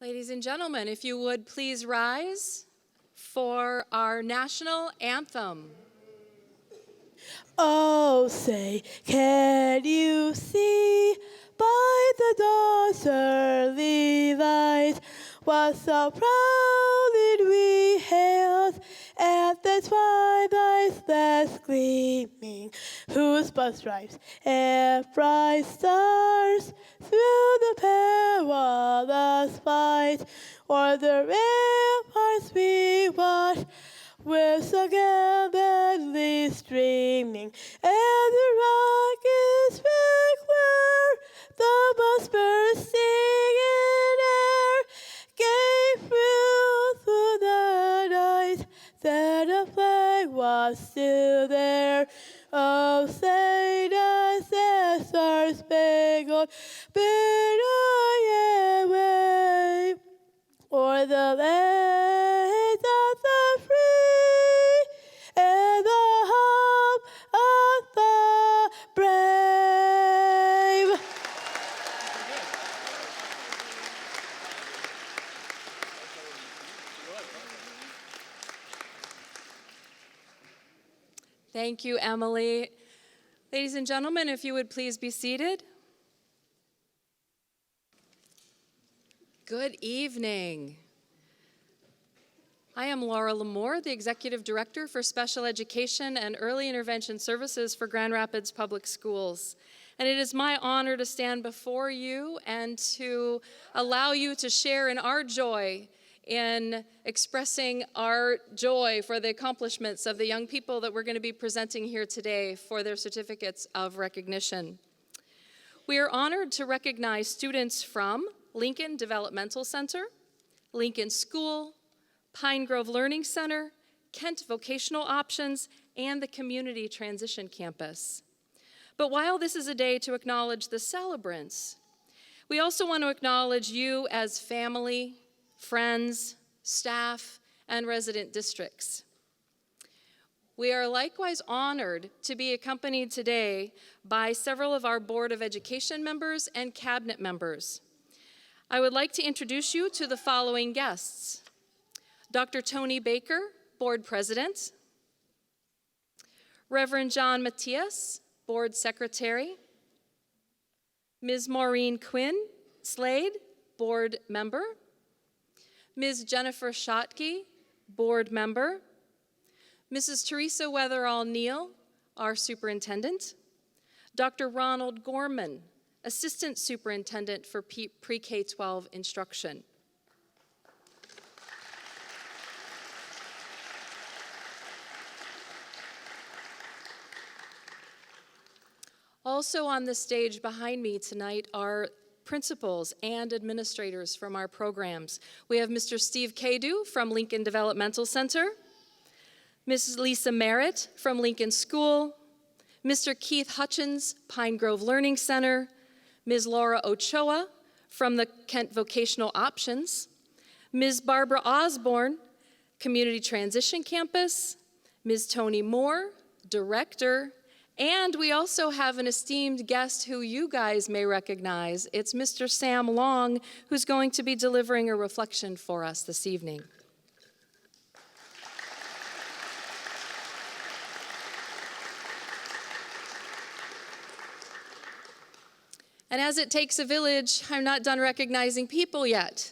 Ladies and gentlemen, if you would please rise for our national anthem. Oh, say, can you see by the dawn's early light what so proudly we hailed at the twilight's last gleaming, whose broad stripes and bright stars through the perilous fight o'er the ramparts we watched with so gallantly streaming, and the rockets back where the bells bursting in air gave through the night that a flag was still there. Oh, say does the star-spangled banner yet wave o'er the land of the free and the hope of the brave. Thank you, Emily. Ladies and gentlemen, if you would please be seated. Good evening. I am Laura Lamore, the Executive Director for Special Education and Early Intervention Services for Grand Rapids Public Schools. And it is my honor to stand before you and to allow you to share in our joy in expressing our joy for the accomplishments of the young people that we're going to be presenting here today for their certificates of recognition. We are honored to recognize students from Lincoln Developmental Center, Lincoln School, Pine Grove Learning Center, Kent Vocational Options, and the Community Transition Campus. But while this is a day to acknowledge the celebrants, we also want to acknowledge you as family, friends, staff, and resident districts. We are likewise honored to be accompanied today by several of our Board of Education members and cabinet members. I would like to introduce you to the following guests. Dr. Tony Baker, Board President. Reverend John Matias, Board Secretary. Ms. Maureen Quinn Slade, Board Member. Ms. Jennifer Schottke, Board Member. Mrs. Teresa Weatherall-Neal, our Superintendent. Dr. Ronald Gorman, Assistant Superintendent for Pre-K-12 Instruction. Also on the stage behind me tonight are principals and administrators from our programs. We have Mr. Steve Cadu from Lincoln Developmental Center, Mrs. Lisa Merritt from Lincoln School, Mr. Keith Hutchins, Pine Grove Learning Center, Ms. Laura Ochoa from the Kent Vocational Options, Ms. Barbara Osborne, Community Transition Campus, Ms. Tony Moore, Director, and we also have an esteemed guest who you guys may recognize. It's Mr. Sam Long, who's going to be delivering a reflection for us this evening. And as it takes a village, I'm not done recognizing people yet.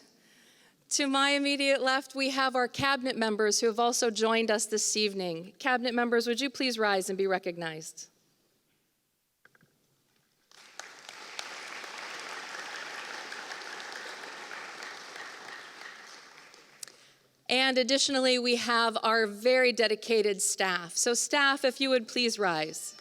To my immediate left, we have our cabinet members who have also joined us this evening. Cabinet members, would you please rise and be recognized? And additionally, we have our very dedicated staff. So staff, if you would please rise.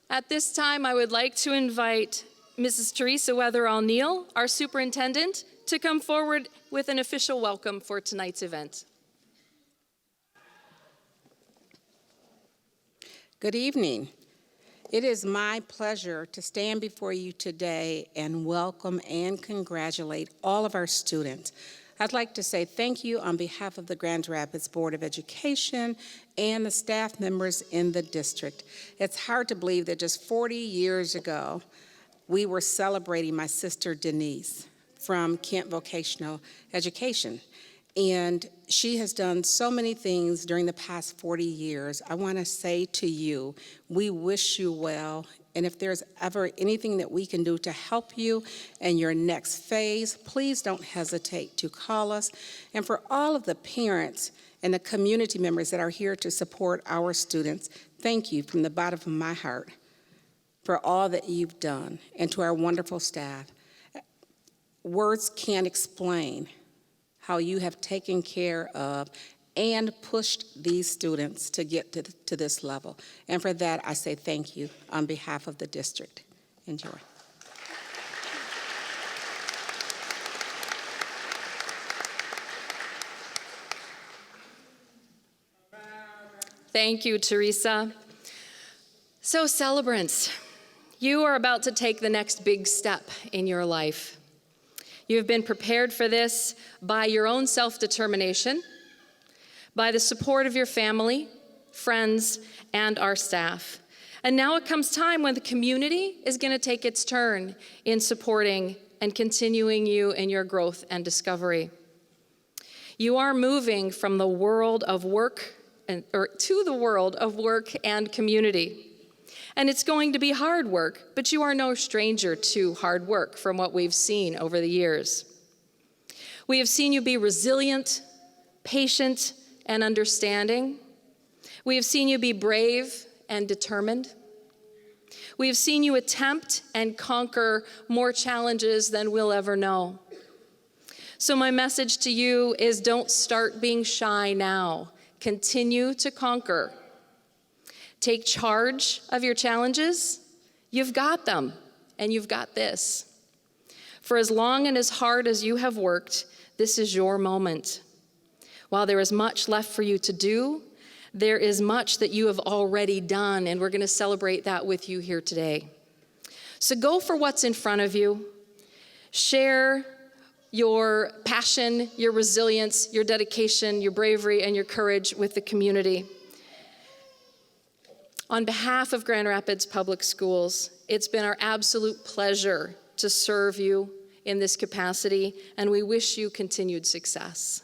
At this time, I would like to invite Mrs. Teresa Weatherall-Neal, our superintendent, to come forward with an official welcome for tonight's event. Good evening. It is my pleasure to stand before you today and welcome and congratulate all of our students. I'd like to say thank you on behalf of the Grand Rapids Board of Education and the staff members in the district. It's hard to believe that just 40 years ago, we were celebrating my sister Denise from Kent Vocational Education. And she has done so many things during the past 40 years. I want to say to you, we wish you well. And if there's ever anything that we can do to help you in your next phase, please don't hesitate to call us. And for all of the parents and the community members that are here to support our students, thank you from the bottom of my heart for all that you've done. And to our wonderful staff, words can't explain how you have taken care of and pushed these students to get to this level. And for that, I say thank you on behalf of the district. Enjoy. Thank you, Teresa. So, celebrants, you are about to take the next big step in your life. You have been prepared for this by your own self-determination, by the support of your family, friends, and our staff. And now it comes time when the community is going to take its turn in supporting and continuing you in your growth and discovery. You are moving from the world of work to the world of work and community. And it's going to be hard work, but you are no stranger to hard work from what we've seen over the years. We have seen you be resilient, patient, and understanding. We have seen you be brave and determined. We have seen you attempt and conquer more challenges than we'll ever know. So my message to you is don't start being shy now. Continue to conquer. Take charge of your challenges. You've got them, and you've got this. For as long and as hard as you have worked, this is your moment. While there is much left for you to do, there is much that you have already done, and we're going to celebrate that with you here today. So go for what's in front of you. Share your passion, your resilience, your dedication, your bravery, and your courage with the community. On behalf of Grand Rapids Public Schools, it's been our absolute pleasure to serve you in this capacity, and we wish you continued success.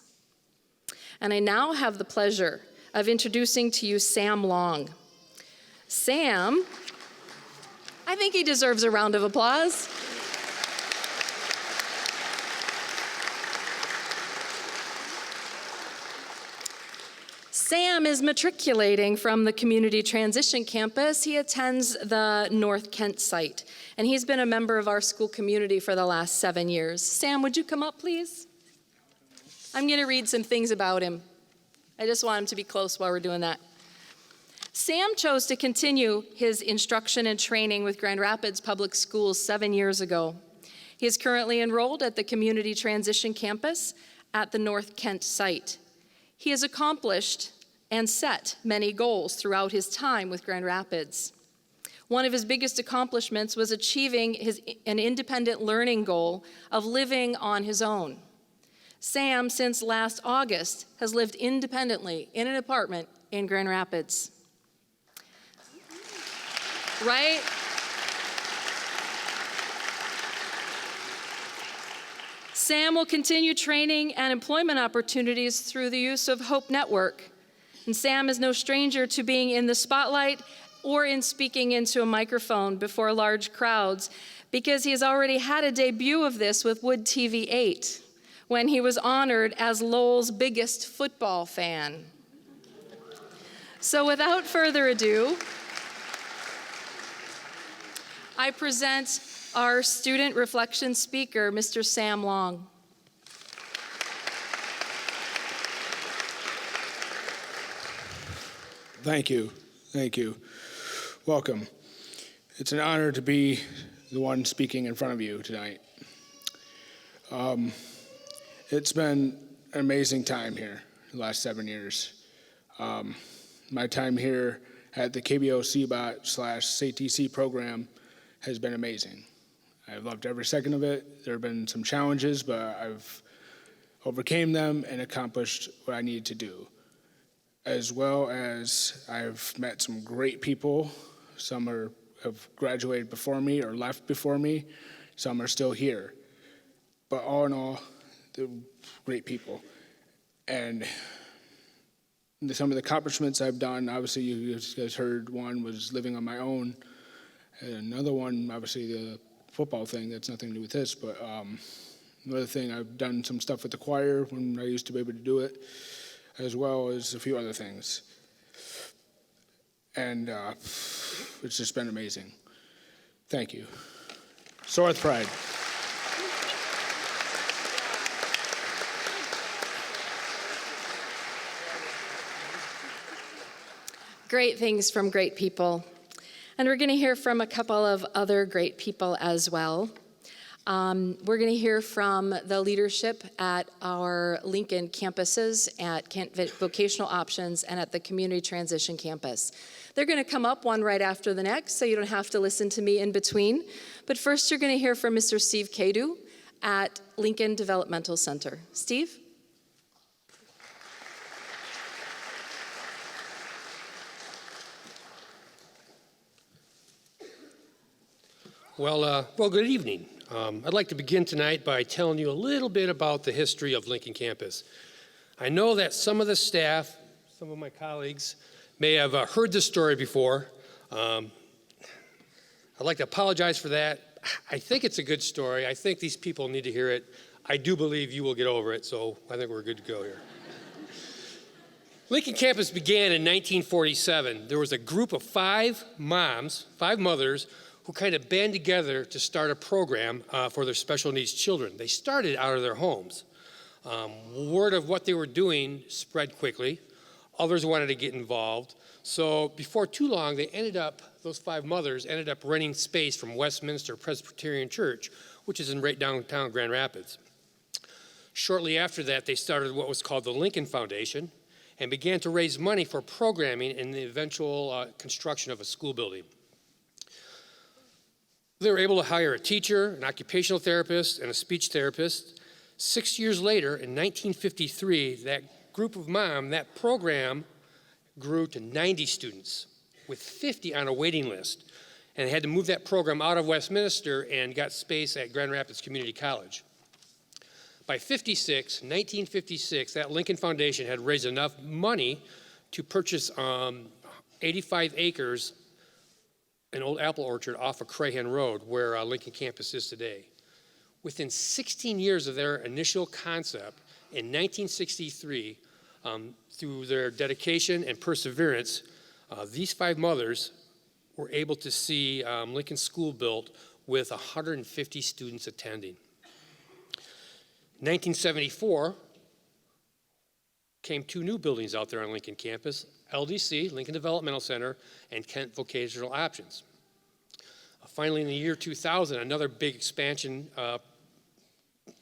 And I now have the pleasure of introducing to you Sam Long. Sam, I think he deserves a round of applause. Sam is matriculating from the Community Transition Campus. He attends the North Kent site, and he's been a member of our school community for the last 7 years. Sam, would you come up, please? I'm going to read some things about him. I just want him to be close while we're doing that. Sam chose to continue his instruction and training with Grand Rapids Public Schools 7 years ago. He is currently enrolled at the Community Transition Campus at the North Kent site. He has accomplished and set many goals throughout his time with Grand Rapids. One of his biggest accomplishments was achieving an independent learning goal of living on his own. Sam, since last August, has lived independently in an apartment in Grand Rapids. Right? Sam will continue training and employment opportunities through the use of Hope Network. And Sam is no stranger to being in the spotlight or in speaking into a microphone before large crowds, because he has already had a debut of this with Wood TV 8, when he was honored as Lowell's biggest football fan. So without further ado, I present our student reflection speaker, Mr. Sam Long. Thank you. Thank you. Welcome. It's an honor to be the one speaking in front of you tonight. It's been an amazing time here the last 7 years. My time here at the KBO CBOT/CTC program has been amazing. I've loved every second of it. There have been some challenges, but I've overcame them, and accomplished what I needed to do. As well as I've met some great people. Some have graduated before me or left before me. Some are still here. But all in all, they're great people. And some of the accomplishments I've done, obviously you guys heard one was living on my own. And another one, obviously the football thing, that's nothing to do with this, but another thing, I've done some stuff with the choir when I used to be able to do it, as well as a few other things. And it's just been amazing. Thank you. Soar with pride. Great things from great people. And we're going to hear from a couple of other great people as well. We're going to hear from the leadership at our Lincoln campuses, at Vocational Options, and at the Community Transition Campus. They're going to come up one right after the next, so you don't have to listen to me in between. But first, you're going to hear from Mr. Steve Cadu at Lincoln Developmental Center. Steve? Well, good evening. I'd like to begin tonight by telling you a little bit about the history of Lincoln campus. I know that some of the staff, some of my colleagues, may have heard this story before. I'd like to apologize for that. I think it's a good story. I think these people need to hear it. I do believe you will get over it, so I think we're good to go here. Lincoln campus began in 1947. There was a group of five mothers, who kind of band together to start a program for their special needs children. They started out of their homes. Word of what they were doing spread quickly. Others wanted to get involved. So before too long, those five mothers ended up renting space from Westminster Presbyterian Church, which is in right downtown Grand Rapids. Shortly after that, they started what was called the Lincoln Foundation and began to raise money for programming and the eventual construction of a school building. They were able to hire a teacher, an occupational therapist, and a speech therapist. 6 years later, in 1953, that program grew to 90 students with 50 on a waiting list. And they had to move that program out of Westminster and got space at Grand Rapids Community College. By 1956, that Lincoln Foundation had raised enough money to purchase 85 acres an old apple orchard off of Crahan Road, where Lincoln campus is today. Within 16 years of their initial concept, in 1963, through their dedication and perseverance, these five mothers were able to see Lincoln School built with 150 students attending. In 1974, came two new buildings out there on Lincoln campus, LDC, Lincoln Developmental Center, and Kent Vocational Options. Finally, in the year 2000, another big expansion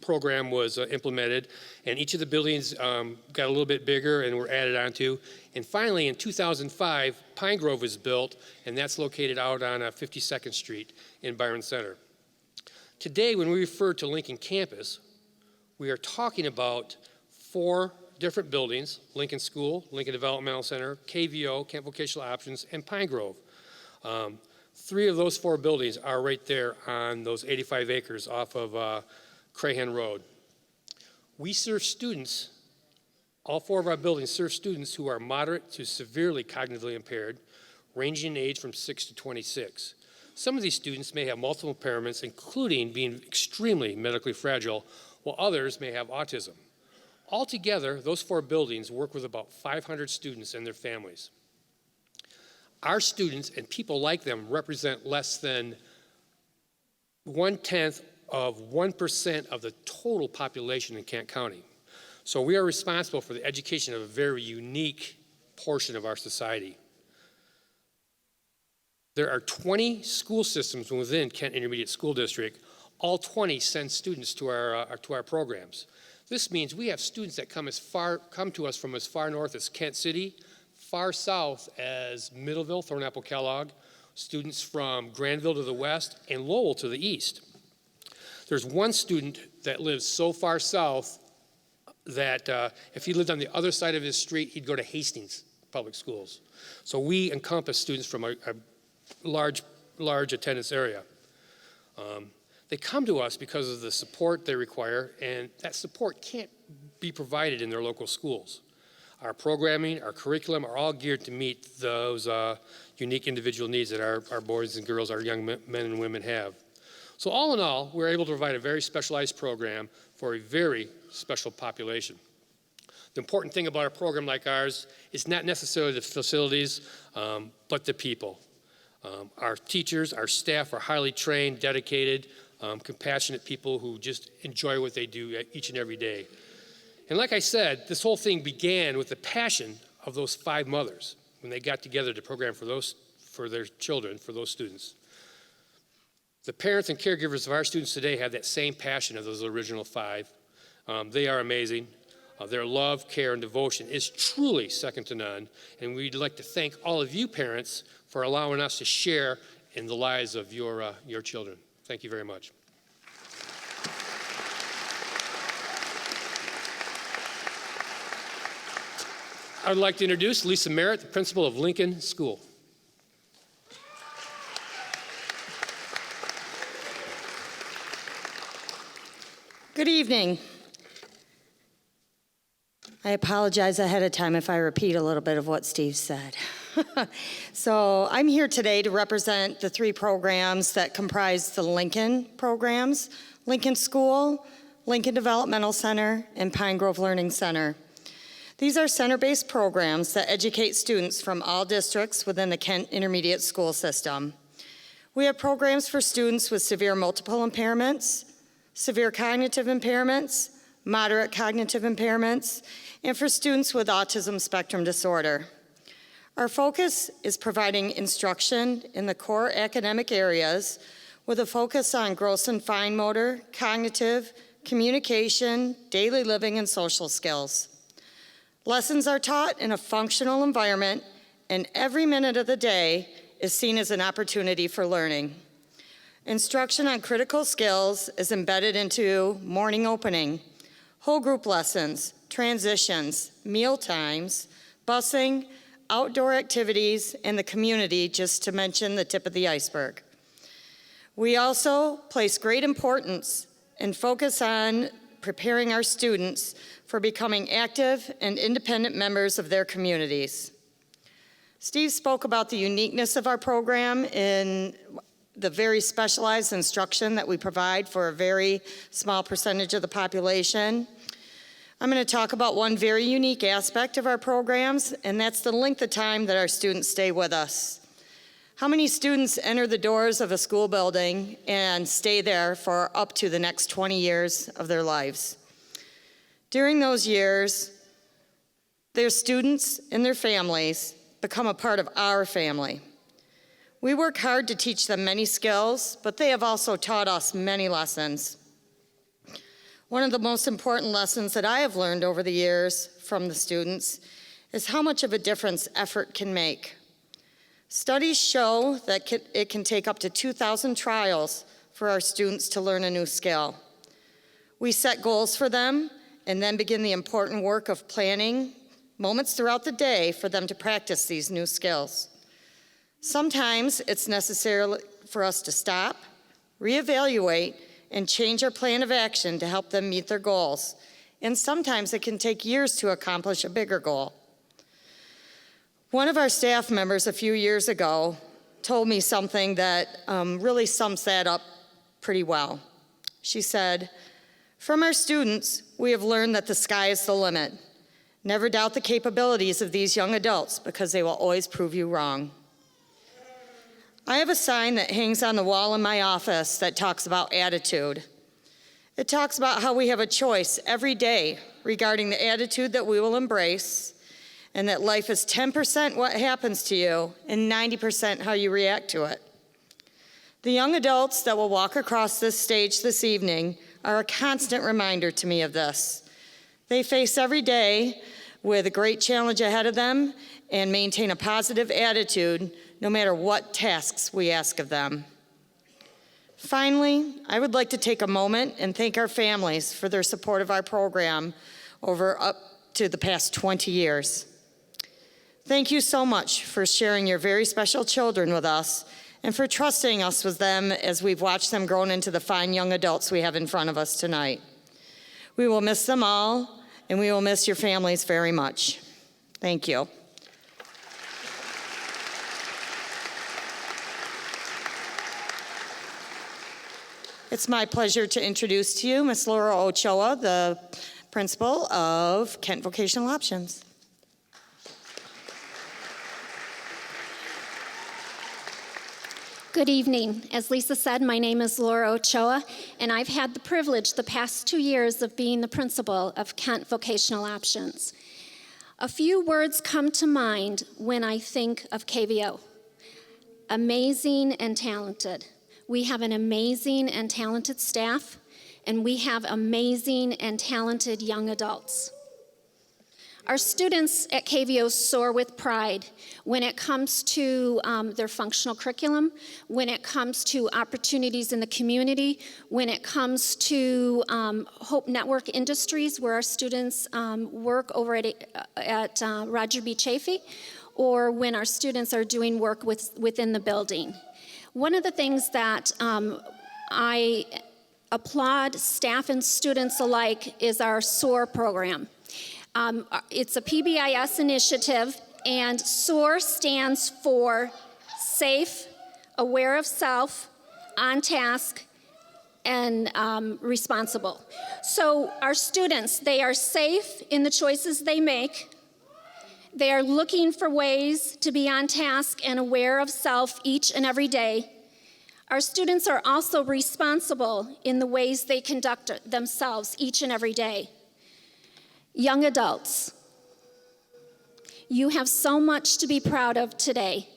program was implemented, and each of the buildings got a little bit bigger and were added onto. And finally, in 2005, Pine Grove was built, and that's located out on 52nd Street in Byron Center. Today, when we refer to Lincoln campus, we are talking about four different buildings: Lincoln School, Lincoln Developmental Center, KVO, Kent Vocational Options, and Pine Grove. Three of those four buildings are right there on those 85 acres off of Crahan Road. We serve students, all four of our buildings serve students who are moderate to severely cognitively impaired, ranging in age from 6 to 26. Some of these students may have multiple impairments, including being extremely medically fragile, while others may have autism. Altogether, those four buildings work with about 500 students and their families. Our students and people like them represent less than 1/10 of 1% of the total population in Kent County. So we are responsible for the education of a very unique portion of our society. There are 20 school systems within Kent Intermediate School District. All 20 send students to our programs. This means we have students that come to us from as far north as Kent City, far south as Middleville, Thornapple Kellogg, students from Granville to the west, and Lowell to the east. There's one student that lives so far south that if he lived on the other side of his street, he'd go to Hastings Public Schools. So we encompass students from a large attendance area. They come to us because of the support they require, and that support can't be provided in their local schools. Our programming, our curriculum are all geared to meet those unique individual needs that our boys and girls, our young men and women have. So all in all, we're able to provide a very specialized program for a very special population. The important thing about a program like ours is not necessarily the facilities, but the people. Our teachers, our staff are highly trained, dedicated, compassionate people who just enjoy what they do each and every day. And like I said, this whole thing began with the passion of those 5 mothers when they got together to program for their children, for those students. The parents and caregivers of our students today have that same passion of those original 5. They are amazing. Their love, care, and devotion is truly second to none. And we'd like to thank all of you parents for allowing us to share in the lives of your children. Thank you very much. I would like to introduce Lisa Merritt, the principal of Lincoln School. Good evening. I apologize ahead of time if I repeat a little bit of what Steve said. So I'm here today to represent the 3 programs that comprise the Lincoln programs: Lincoln School, Lincoln Developmental Center, and Pine Grove Learning Center. These are center-based programs that educate students from all districts within the Kent Intermediate School System. We have programs for students with severe multiple impairments, severe cognitive impairments, moderate cognitive impairments, and for students with autism spectrum disorder. Our focus is providing instruction in the core academic areas with a focus on gross and fine motor, cognitive, communication, daily living, and social skills. Lessons are taught in a functional environment, and every minute of the day is seen as an opportunity for learning. Instruction on critical skills is embedded into morning opening, whole group lessons, transitions, meal times, busing, outdoor activities, and the community, just to mention the tip of the iceberg. We also place great importance and focus on preparing our students for becoming active and independent members of their communities. Steve spoke about the uniqueness of our program in the very specialized instruction that we provide for a very small percentage of the population. I'm going to talk about one very unique aspect of our programs, and that's the length of time that our students stay with us. How many students enter the doors of a school building and stay there for up to the next 20 years of their lives? During those years, their students and their families become a part of our family. We work hard to teach them many skills, but they have also taught us many lessons. One of the most important lessons that I have learned over the years from the students is how much of a difference effort can make. Studies show that it can take up to 2,000 trials for our students to learn a new skill. We set goals for them and then begin the important work of planning moments throughout the day for them to practice these new skills. Sometimes it's necessary for us to stop, reevaluate, and change our plan of action to help them meet their goals. And sometimes it can take years to accomplish a bigger goal. One of our staff members a few years ago told me something that really sums that up pretty well. She said, "From our students, we have learned that the sky is the limit. Never doubt the capabilities of these young adults because they will always prove you wrong." I have a sign that hangs on the wall in my office that talks about attitude. It talks about how we have a choice every day regarding the attitude that we will embrace, and that life is 10% what happens to you and 90% how you react to it. The young adults that will walk across this stage this evening are a constant reminder to me of this. They face every day with a great challenge ahead of them and maintain a positive attitude no matter what tasks we ask of them. Finally, I would like to take a moment and thank our families for their support of our program over up to the past 20 years. Thank you so much for sharing your very special children with us and for trusting us with them as we've watched them grow into the fine young adults we have in front of us tonight. We will miss them all, and we will miss your families very much. Thank you. It's my pleasure to introduce to you Ms. Laura Ochoa, the principal of Kent Vocational Options. Good evening. As Lisa said, my name is Laura Ochoa, and I've had the privilege the past 2 years of being the principal of Kent Vocational Options. A few words come to mind when I think of KVO. Amazing and talented. We have an amazing and talented staff, and we have amazing and talented young adults. Our students at KVO soar with pride when it comes to their functional curriculum, when it comes to opportunities in the community, when it comes to Hope Network Industries, where our students work over at Roger B. Chafee, or when our students are doing work within the building. One of the things that I applaud staff and students alike is our SOAR program. It's a PBIS initiative, and SOAR stands for Safe, Aware of Self, On Task, and Responsible. So our students, they are safe in the choices they make. They are looking for ways to be on task and aware of self each and every day. Our students are also responsible in the ways they conduct themselves each and every day. Young adults, you have so much to be proud of today.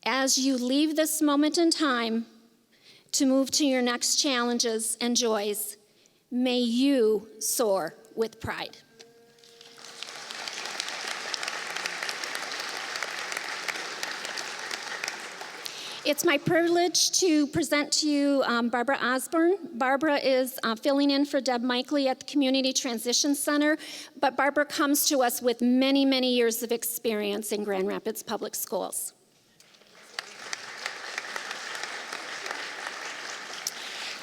As you leave this moment in time to move to your next challenges and joys, may you soar with pride. It's my privilege to present to you Barbara Osborne. Barbara is filling in for Deb Mikely at the Community Transition Center, but Barbara comes to us with many, many years of experience in Grand Rapids Public Schools.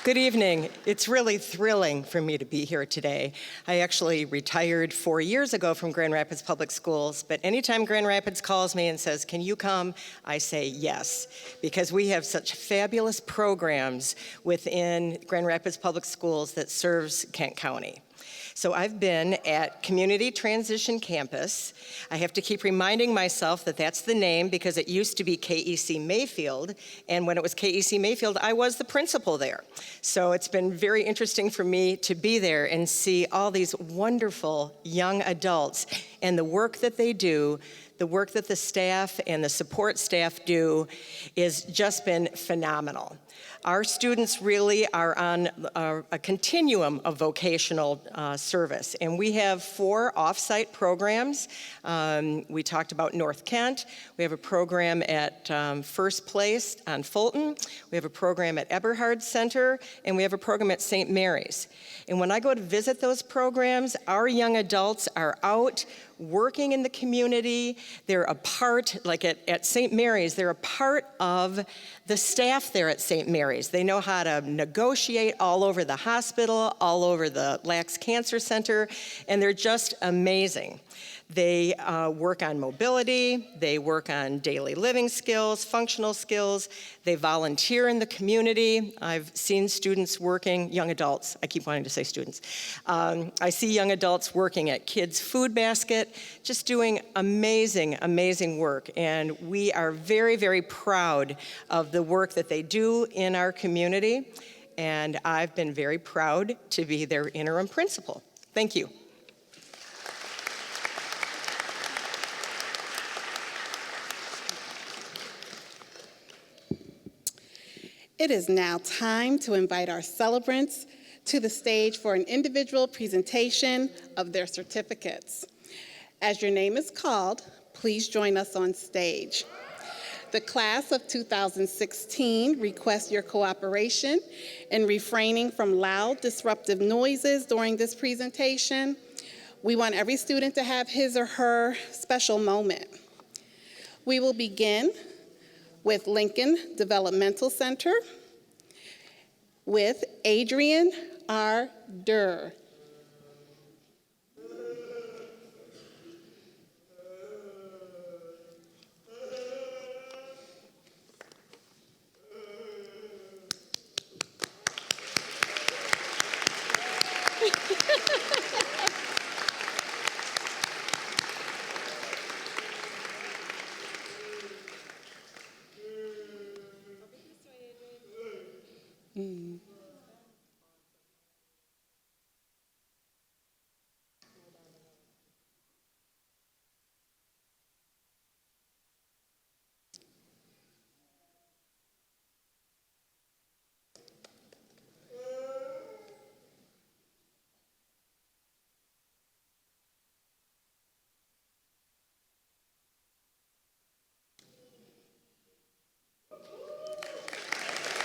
Good evening. It's really thrilling for me to be here today. I actually retired 4 years ago from Grand Rapids Public Schools, but anytime Grand Rapids calls me and says, "Can you come?" I say yes, because we have such fabulous programs within Grand Rapids Public Schools that serves Kent County. So I've been at Community Transition Campus. I have to keep reminding myself that that's the name because it used to be KEC Mayfield, and when it was KEC Mayfield, I was the principal there. So it's been very interesting for me to be there and see all these wonderful young adults and the work that they do. The work that the staff and the support staff do is just been phenomenal. Our students really are on a continuum of vocational service, and we have 4 off-site programs. We talked about North Kent. We have a program at First Place on Fulton. We have a program at Eberhard Center, and we have a program at St. Mary's. And when I go to visit those programs, our young adults are out working in the community. They're a part, like at St. Mary's, they're a part of the staff there at St. Mary's. They know how to negotiate all over the hospital, all over the Lax Cancer Center, and they're just amazing. They work on mobility, they work on daily living skills, functional skills, they volunteer in the community. I've seen students working, young adults, I keep wanting to say students. I see young adults working at Kids Food Basket, just doing amazing, amazing work. And we are very, very proud of the work that they do in our community. And I've been very proud to be their interim principal. Thank you. It is now time to invite our celebrants to the stage for an individual presentation of their certificates. As your name is called, please join us on stage. The class of 2016 requests your cooperation in refraining from loud, disruptive noises during this presentation. We want every student to have his or her special moment. We will begin with Lincoln Developmental Center with Adrian R. Durr.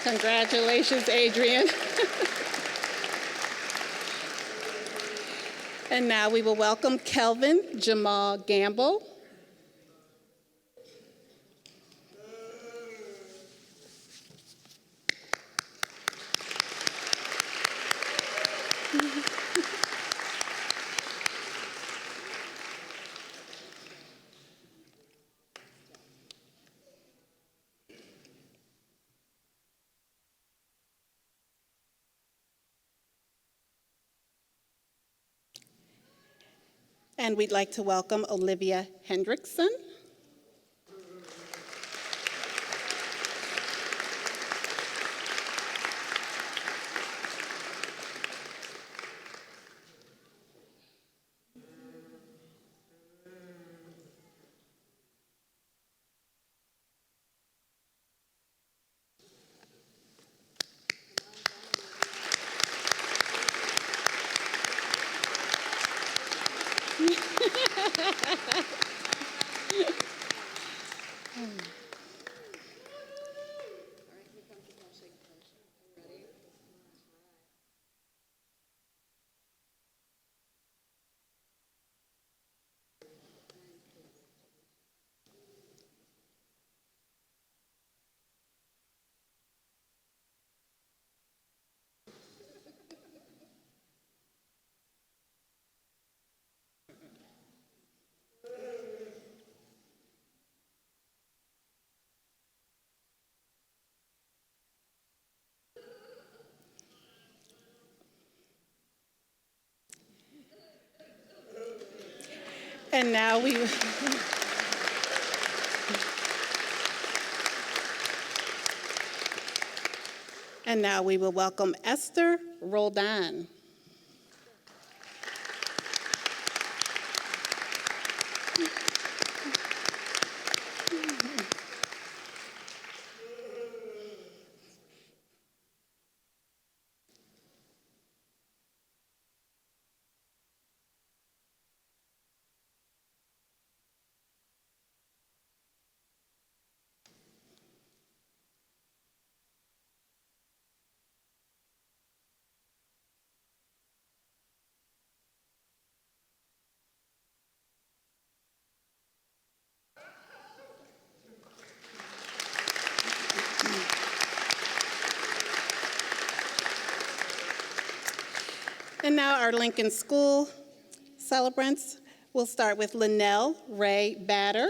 Congratulations, Adrian. And now we will welcome Kelvin Jamal Gamble. And we'd like to welcome Olivia Hendrickson. And now we will welcome Esther Roldan. And now our Lincoln School celebrants. We'll start with Linnell Ray Batter.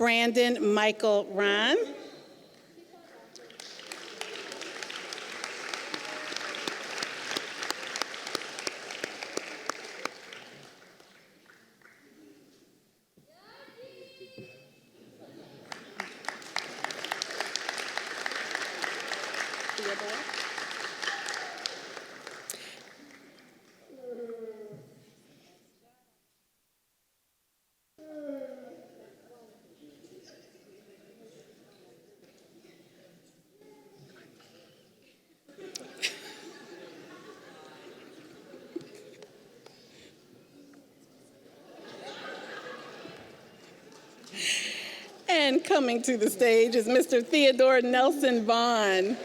Brandon Michael Ron. Theodore. coming to the stage is Mr. Theodore Nelson Vaughn.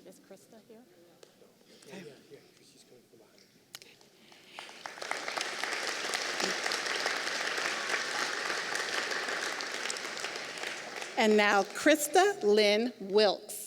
Is Krista here? And now Krista Lynn Wilkes.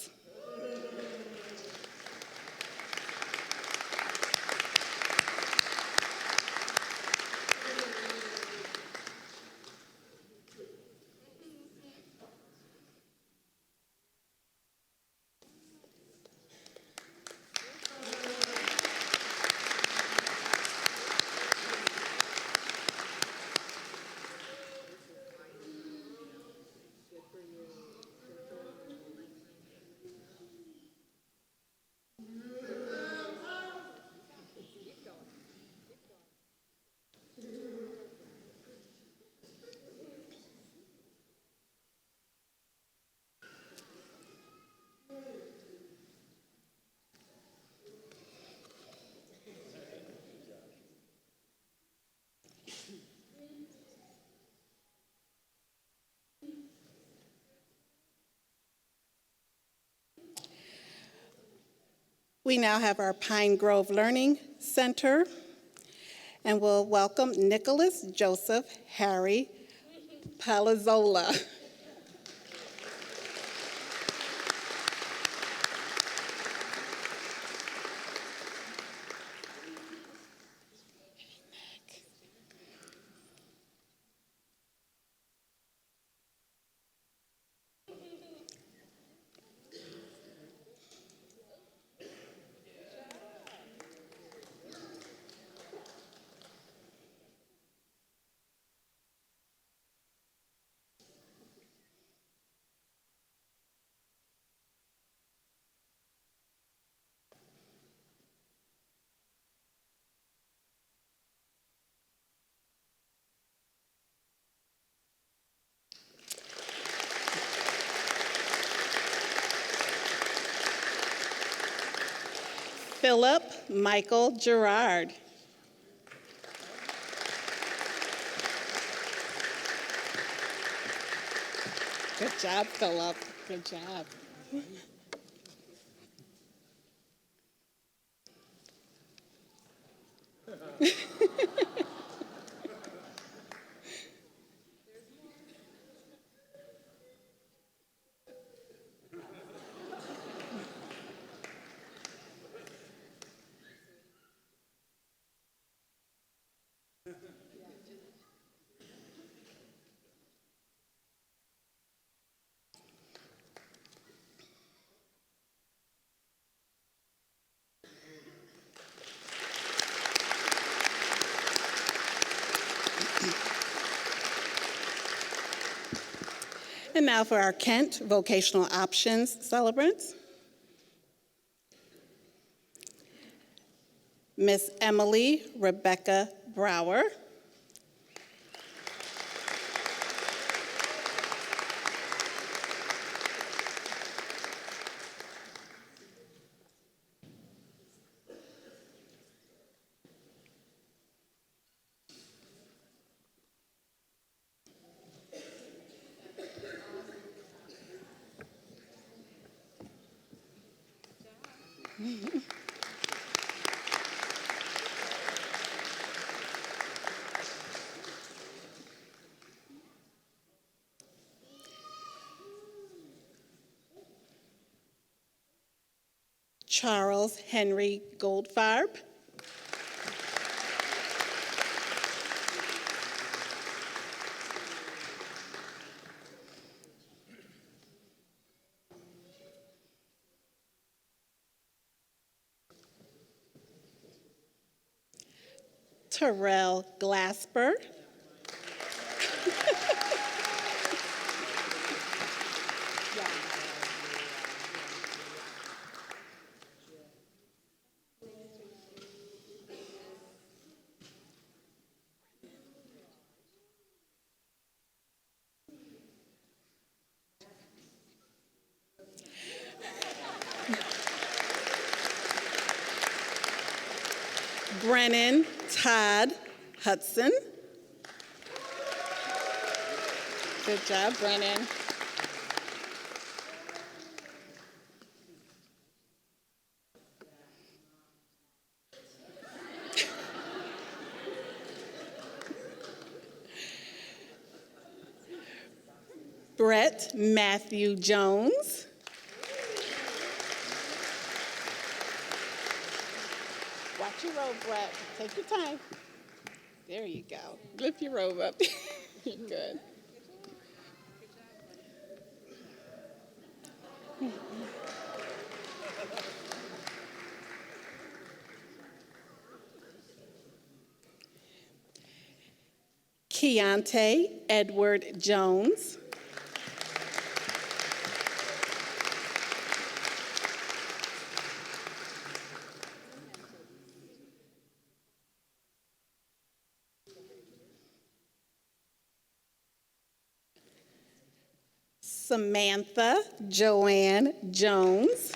We now have our Pine Grove Learning Center, and we'll welcome Nicholas Joseph Harry Palazzola. Philip Michael Gerard. Good job, Philip. Good job. And now for our Kent Vocational Options celebrants. Miss Emily Rebecca Brower. Charles Henry Goldfarb. Terrell Glasper. Brennan Todd Hudson. Good job, Brennan. Brett Matthew Jones. Watch your robe, Brett. Take your time. There you go. Lift your robe up. Good. Keontae Edward Jones. Samantha Joanne Jones.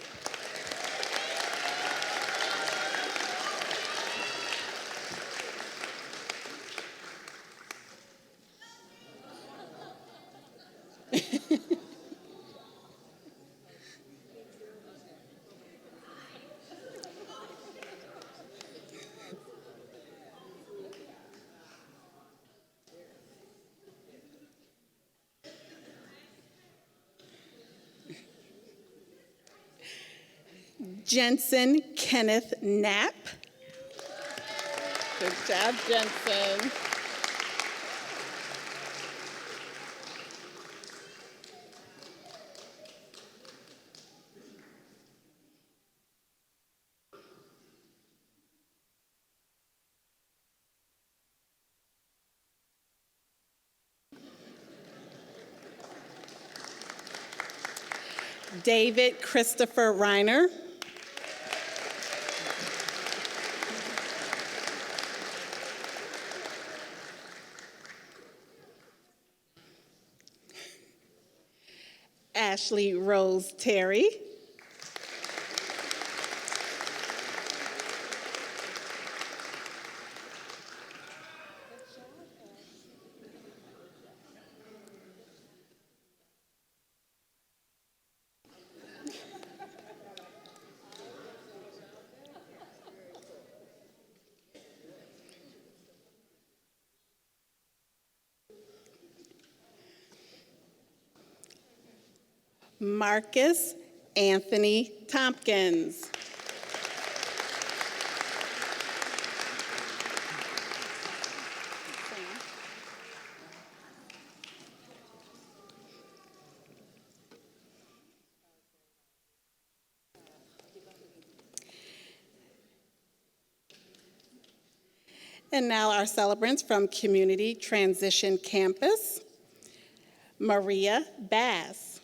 Jensen Kenneth Knapp. Good job, Jensen. David Christopher Reiner. Ashley Rose Terry. Marcus Anthony Tompkins. And now our celebrants from Community Transition Campus. Maria Bass.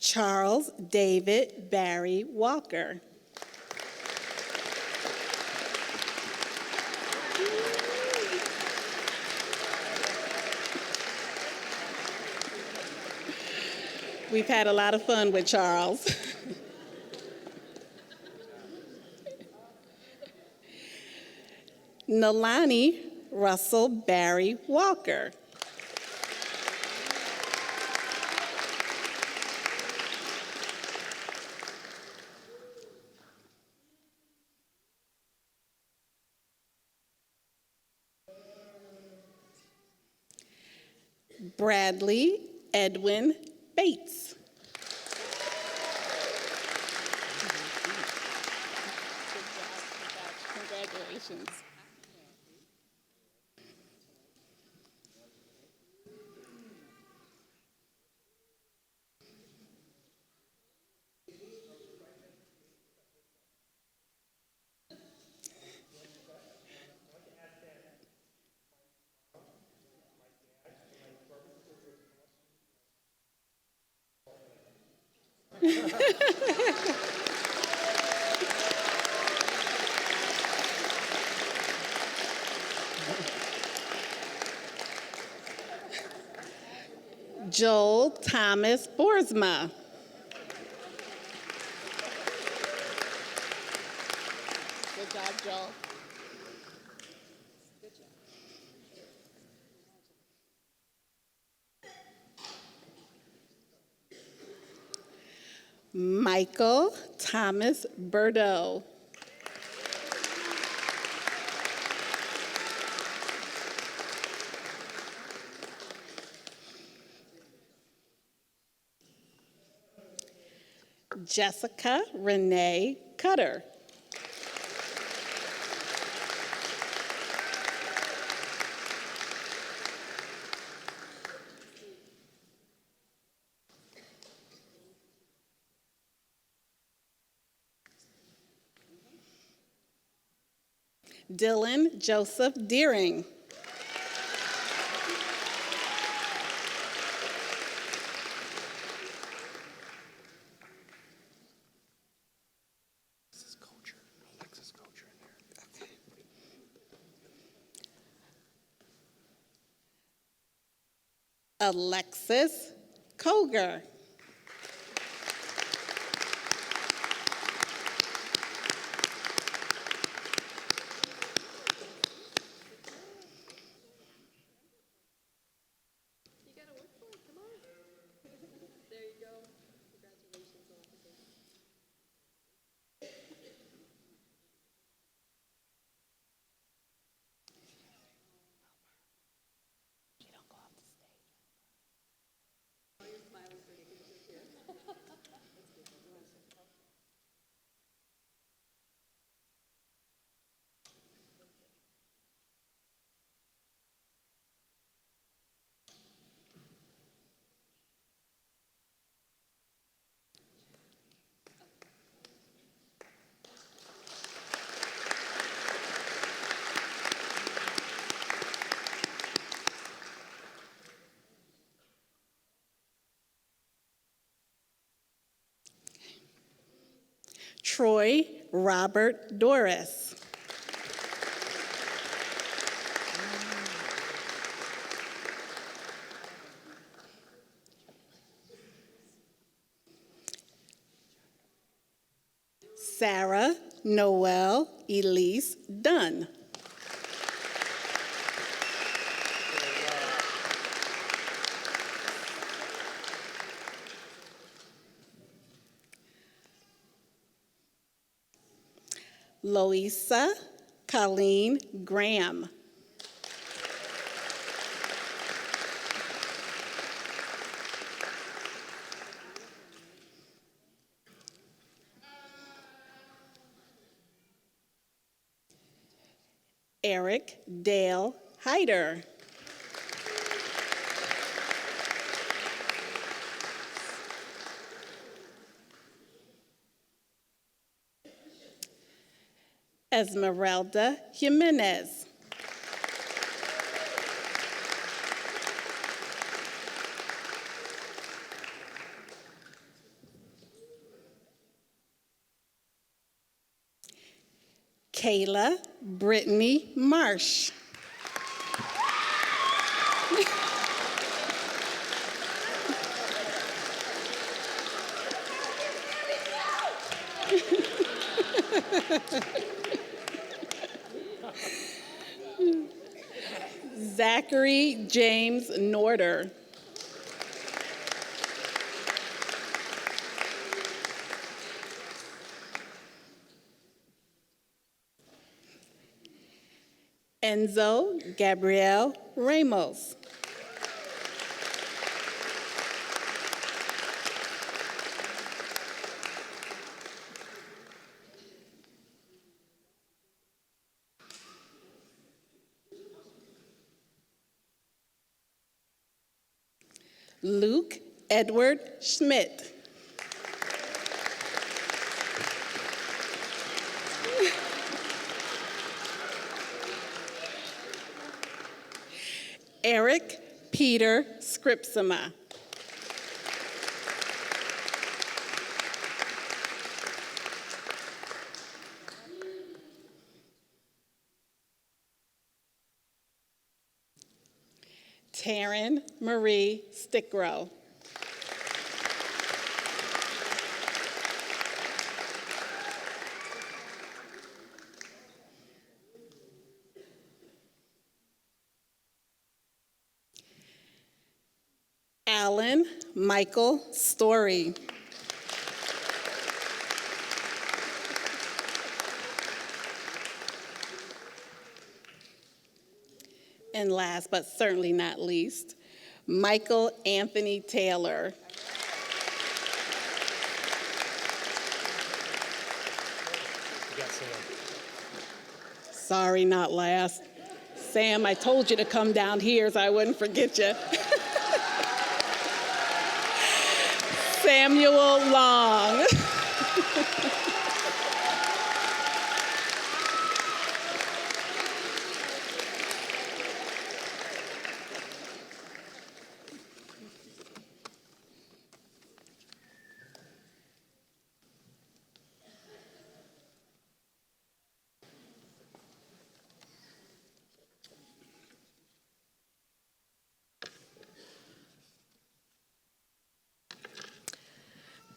Charles David Barry Walker. We've had a lot of fun with Charles. Nalani Russell Barry Walker. Bradley Edwin Bates. Congratulations. Joel Thomas Boersma. Good job, Joel. Michael Thomas Burdo. Jessica Renee Cutter. Dylan Joseph Deering. Alexis Koger. Troy Robert Doris. Sarah Noel Elise Dunn. Loisa Colleen Graham. Eric Dale Hyder. Esmeralda Jimenez. Kayla Brittany Marsh. Zachary James Norder. Enzo Gabriel Ramos. Luke Edward Schmidt. Eric Peter Scripsima. Taryn Marie Stickrow. Alan Michael Story. And last but certainly not least, Michael Anthony Taylor. Sorry, not last. Sam, I told you to come down here so I wouldn't forget you. Samuel Long.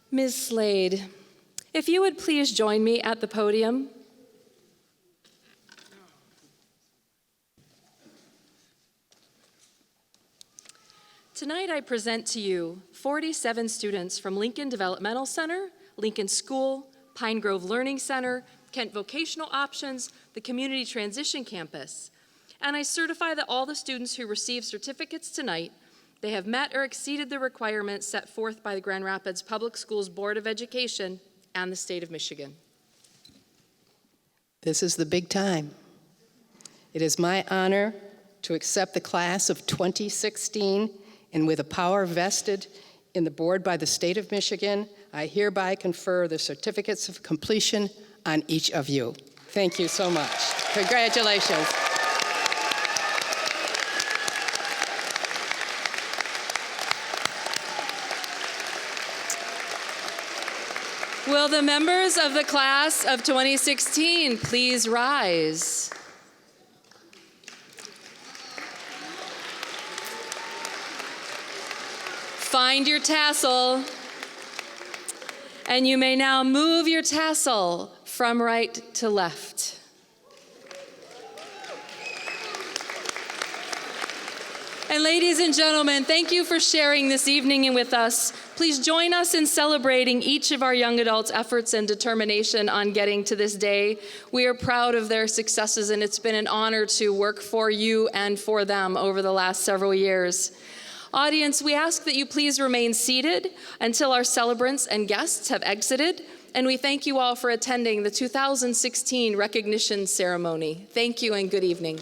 Ms. Slade, if you would please join me at the podium. Tonight I present to you 47 students from Lincoln Developmental Center, Lincoln School, Pine Grove Learning Center, Kent Vocational Options, the Community Transition Campus. And I certify that all the students who receive certificates tonight, they have met or exceeded the requirements set forth by the Grand Rapids Public Schools Board of Education and the state of Michigan. This is the big time. It is my honor to accept the class of 2016, and with a power vested in the board by the state of Michigan, I hereby confer the certificates of completion on each of you. Thank you so much. Congratulations. Will the members of the class of 2016 please rise? Find your tassel, and you may now move your tassel from right to left. And ladies and gentlemen, thank you for sharing this evening with us. Please join us in celebrating each of our young adults' efforts and determination on getting to this day. We are proud of their successes, and it's been an honor to work for you and for them over the last several years. Audience, we ask that you please remain seated until our celebrants and guests have exited, and we thank you all for attending the 2016 recognition ceremony. Thank you and good evening.